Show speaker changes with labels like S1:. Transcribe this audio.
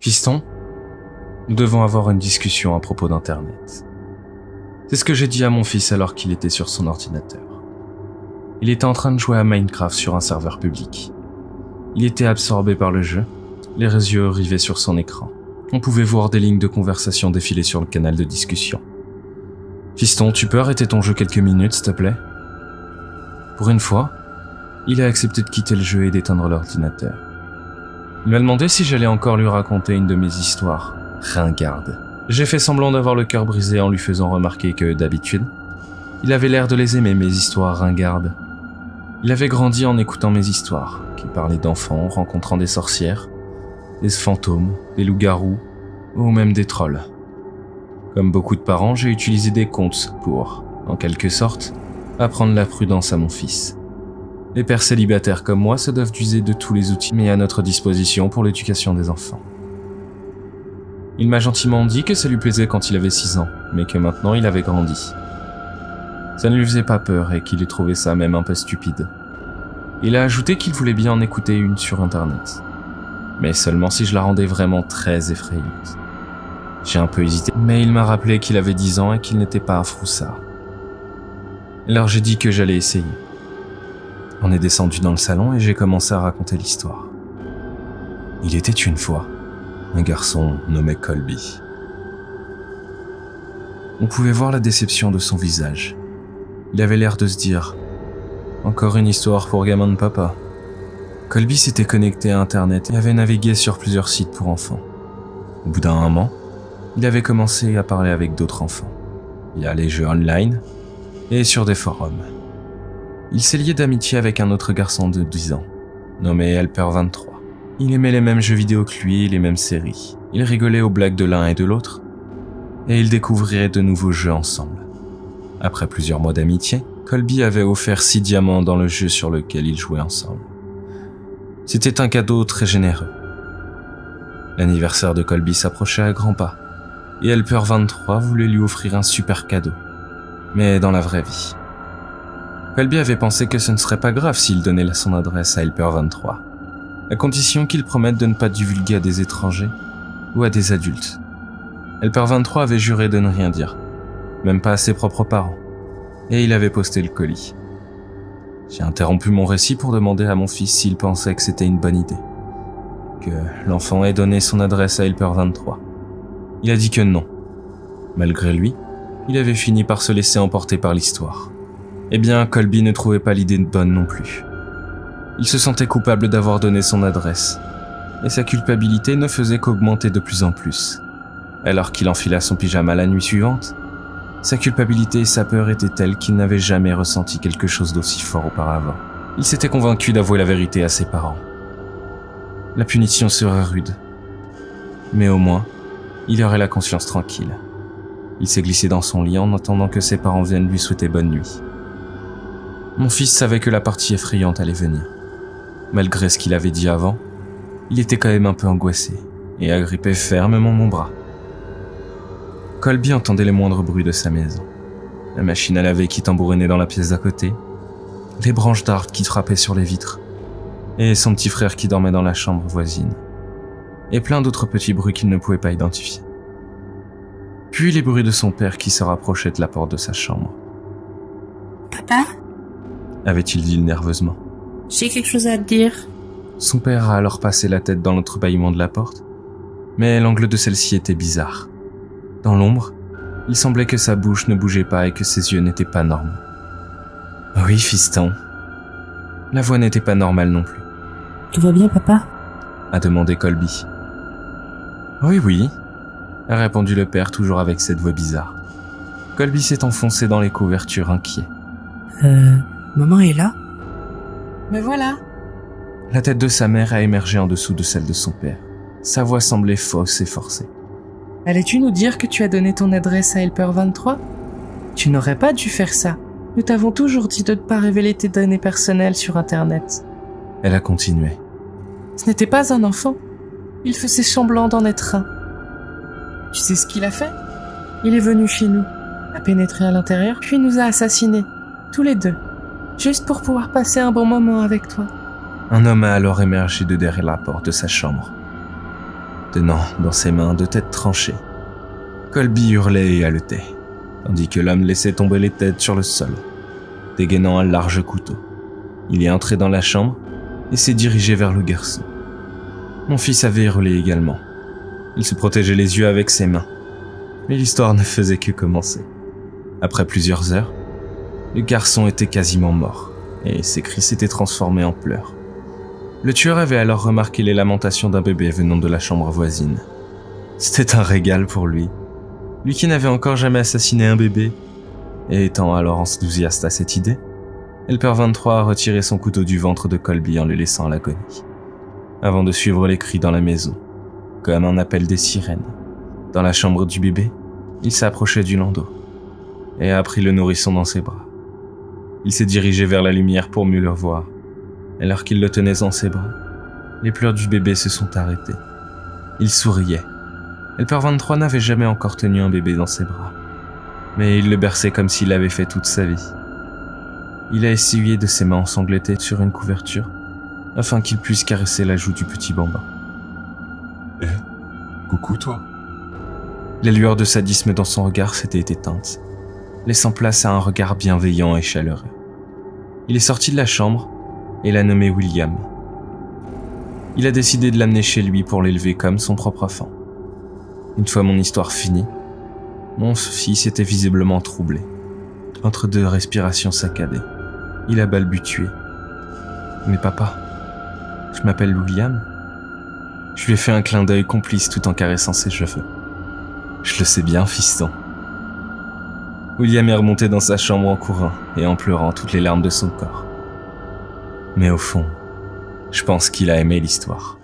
S1: Fiston, nous devons avoir une discussion à propos d'Internet. C'est ce que j'ai dit à mon fils alors qu'il était sur son ordinateur. Il était en train de jouer à Minecraft sur un serveur public. Il était absorbé par le jeu, les yeux rivés sur son écran. On pouvait voir des lignes de conversation défiler sur le canal de discussion. Fiston, tu peux arrêter ton jeu quelques minutes, s'il te plaît? Pour une fois, il a accepté de quitter le jeu et d'éteindre l'ordinateur. Il m'a demandé si j'allais encore lui raconter une de mes histoires ringardes. J'ai fait semblant d'avoir le cœur brisé en lui faisant remarquer que, d'habitude, il avait l'air de les aimer, mes histoires ringardes. Il avait grandi en écoutant mes histoires, qui parlaient d'enfants rencontrant des sorcières, des fantômes, des loups-garous, ou même des trolls. Comme beaucoup de parents, j'ai utilisé des contes pour, en quelque sorte, apprendre la prudence à mon fils. Les pères célibataires comme moi se doivent d'user de tous les outils mis à notre disposition pour l'éducation des enfants. Il m'a gentiment dit que ça lui plaisait quand il avait 6 ans, mais que maintenant il avait grandi. Ça ne lui faisait pas peur et qu'il ait trouvé ça même un peu stupide. Il a ajouté qu'il voulait bien en écouter une sur Internet, mais seulement si je la rendais vraiment très effrayante. J'ai un peu hésité, mais il m'a rappelé qu'il avait 10 ans et qu'il n'était pas un froussard. Alors j'ai dit que j'allais essayer. On est descendu dans le salon et j'ai commencé à raconter l'histoire. Il était une fois un garçon nommé Colby. On pouvait voir la déception de son visage. Il avait l'air de se dire « Encore une histoire pour gamin de papa ». Colby s'était connecté à Internet et avait navigué sur plusieurs sites pour enfants. Au bout d'un moment, il avait commencé à parler avec d'autres enfants, via les jeux online et sur des forums. Il s'est lié d'amitié avec un autre garçon de 10 ans, nommé Helper23. Il aimait les mêmes jeux vidéo que lui et les mêmes séries. Il rigolait aux blagues de l'un et de l'autre, et ils découvraient de nouveaux jeux ensemble. Après plusieurs mois d'amitié, Colby avait offert 6 diamants dans le jeu sur lequel ils jouaient ensemble. C'était un cadeau très généreux. L'anniversaire de Colby s'approchait à grands pas, et Helper23 voulait lui offrir un super cadeau, mais dans la vraie vie. Colby avait pensé que ce ne serait pas grave s'il donnait son adresse à Helper23, à condition qu'il promette de ne pas divulguer à des étrangers ou à des adultes. Helper23 avait juré de ne rien dire, même pas à ses propres parents, et il avait posté le colis. J'ai interrompu mon récit pour demander à mon fils s'il pensait que c'était une bonne idée, que l'enfant ait donné son adresse à Helper23. Il a dit que non. Malgré lui, il avait fini par se laisser emporter par l'histoire. Eh bien, Colby ne trouvait pas l'idée bonne non plus. Il se sentait coupable d'avoir donné son adresse, et sa culpabilité ne faisait qu'augmenter de plus en plus. Alors qu'il enfila son pyjama la nuit suivante, sa culpabilité et sa peur étaient telles qu'il n'avait jamais ressenti quelque chose d'aussi fort auparavant. Il s'était convaincu d'avouer la vérité à ses parents. La punition serait rude, mais au moins, il aurait la conscience tranquille. Il s'est glissé dans son lit en attendant que ses parents viennent lui souhaiter bonne nuit. Mon fils savait que la partie effrayante allait venir. Malgré ce qu'il avait dit avant, il était quand même un peu angoissé et agrippait fermement mon bras. Colby entendait les moindres bruits de sa maison. La machine à laver qui tambourinait dans la pièce d'à côté, les branches d'arbres qui frappaient sur les vitres, et son petit frère qui dormait dans la chambre voisine, et plein d'autres petits bruits qu'il ne pouvait pas identifier. Puis les bruits de son père qui se rapprochait de la porte de sa chambre.
S2: « Papa ?»
S1: avait-il dit nerveusement.
S2: « J'ai quelque chose à te dire. »
S1: Son père a alors passé la tête dans l'entrebâillement de la porte, mais l'angle de celle-ci était bizarre. Dans l'ombre, il semblait que sa bouche ne bougeait pas et que ses yeux n'étaient pas normaux. « Oui, fiston. » La voix n'était pas normale non plus.
S2: « Tout va bien, papa ?»
S1: a demandé Colby. « Oui, oui. » a répondu le père, toujours avec cette voix bizarre. Colby s'est enfoncé dans les couvertures, inquiet.
S2: Maman est là ?
S3: Me voilà.
S1: La tête de sa mère a émergé en dessous de celle de son père. Sa voix semblait fausse et forcée.
S3: Allais-tu nous dire que tu as donné ton adresse à Helper23 ? Tu n'aurais pas dû faire ça. Nous t'avons toujours dit de ne pas révéler tes données personnelles sur Internet.
S1: Elle a continué.
S3: Ce n'était pas un enfant. Il faisait semblant d'en être un. Tu sais ce qu'il a fait ? Il est venu chez nous, a pénétré à l'intérieur, puis nous a assassinés, tous les deux, juste pour pouvoir passer un bon moment avec toi.
S1: Un homme a alors émergé de derrière la porte de sa chambre. tenant dans ses mains 2 têtes tranchées. Colby hurlait et haletait, tandis que l'homme laissait tomber les têtes sur le sol, dégainant un large couteau. Il est entré dans la chambre et s'est dirigé vers le garçon. Mon fils avait hurlé également. Il se protégeait les yeux avec ses mains, mais l'histoire ne faisait que commencer. Après plusieurs heures, le garçon était quasiment mort, et ses cris s'étaient transformés en pleurs. Le tueur avait alors remarqué les lamentations d'un bébé venant de la chambre voisine. C'était un régal pour lui qui n'avait encore jamais assassiné un bébé, et étant alors enthousiaste à cette idée, Helper 23 a retiré son couteau du ventre de Colby en le laissant à l'agonie, avant de suivre les cris dans la maison, comme un appel des sirènes. Dans la chambre du bébé, il s'est approché du landau, et a pris le nourrisson dans ses bras. Il s'est dirigé vers la lumière pour mieux le voir. Alors qu'il le tenait dans ses bras, les pleurs du bébé se sont arrêtés. Il souriait. Helper 23 n'avait jamais encore tenu un bébé dans ses bras, mais il le berçait comme s'il l'avait fait toute sa vie. Il a essuyé de ses mains ensanglantées sur une couverture, afin qu'il puisse caresser la joue du petit bambin.
S4: Eh, coucou toi.
S1: Les lueurs de sadisme dans son regard s'étaient éteintes, laissant place à un regard bienveillant et chaleureux. Il est sorti de la chambre et l'a nommé William. Il a décidé de l'amener chez lui pour l'élever comme son propre enfant. Une fois mon histoire finie, mon fils était visiblement troublé. Entre 2 respirations saccadées, il a balbutié. « Mais papa, je m'appelle William ?» Je lui ai fait un clin d'œil complice tout en caressant ses cheveux. « Je le sais bien, fiston. » William est remonté dans sa chambre en courant et en pleurant toutes les larmes de son corps. Mais au fond, je pense qu'il a aimé l'histoire.